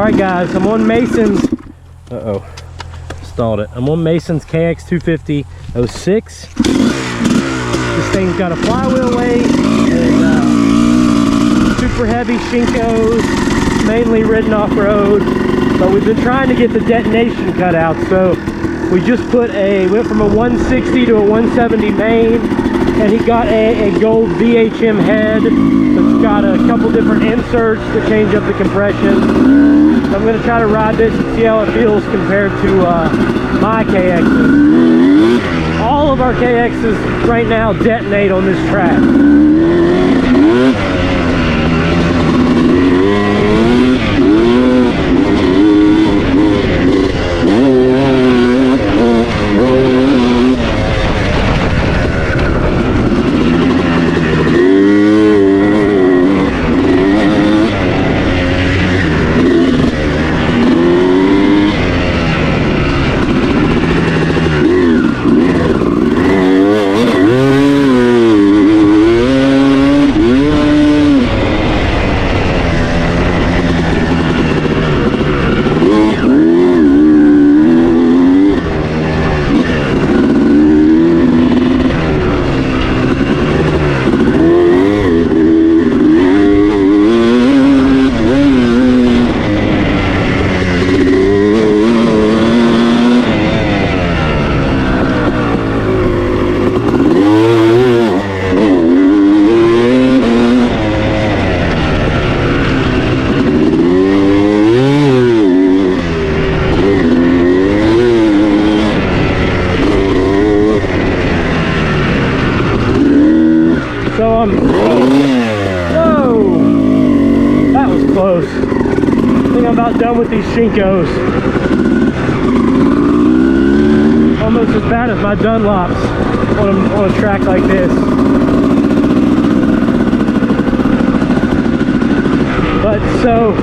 Alright guys, I'm on Mason's, stalled it. I'm on Mason's KX250 06. This thing's got a flywheel weight and super heavy SHINKOS, mainly ridden off-road. But we've been trying to get the detonation cut out, so we just went from a 160 to a 170 main, and he got a gold VHM head. It's got a couple different inserts to change up the compression. So I'm going to try to ride this and see how it feels compared to my KXs. All of our KXs right now detonate on this track. Whoa! That was close. I think I'm about done with these SHINKOS. Almost as bad as my Dunlops on a track like this. But so,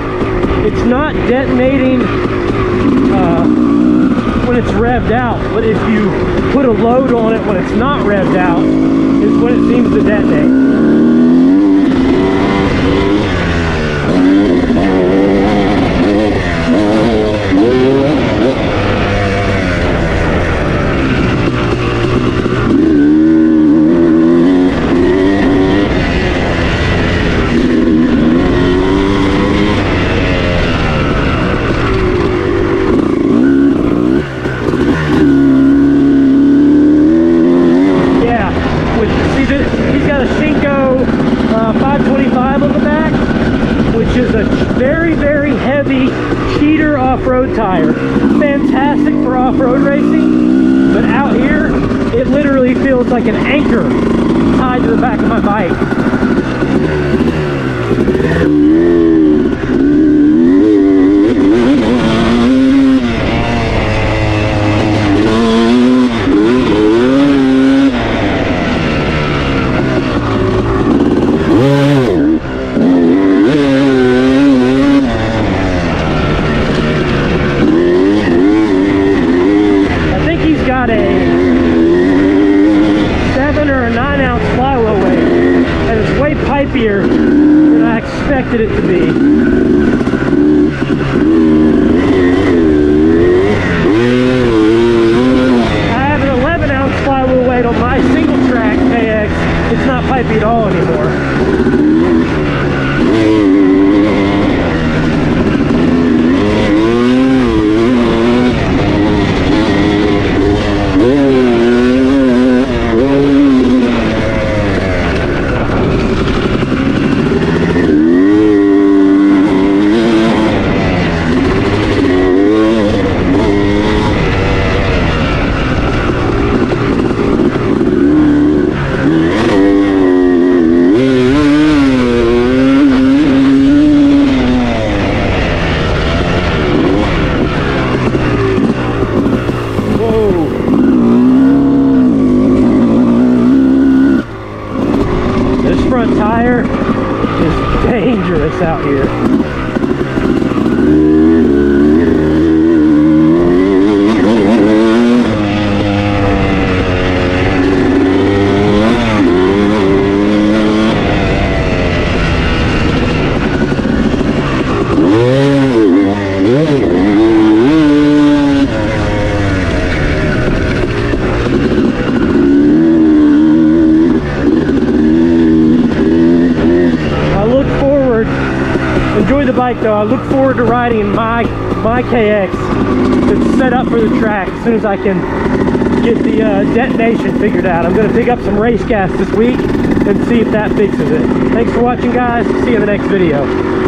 it's not detonating when it's revved out, but if you put a load on it when it's not revved out, is when it seems to detonate. He's got a SHINKO 525 on the back, which is a very, very heavy cheater off-road tire. Fantastic for off-road racing, but out here, it literally feels like an anchor tied to the back of my bike. Pipier than I expected it to be. I have an 11-ounce flywheel weight on my single track KX. It's not pipey at all anymore. Front tire is dangerous out here. Enjoy the bike though. I look forward to riding my KX that's set up for the track as soon as I can get the detonation figured out. I'm going to pick up some race gas this week and see if that fixes it. Thanks for watching, guys. See you in the next video.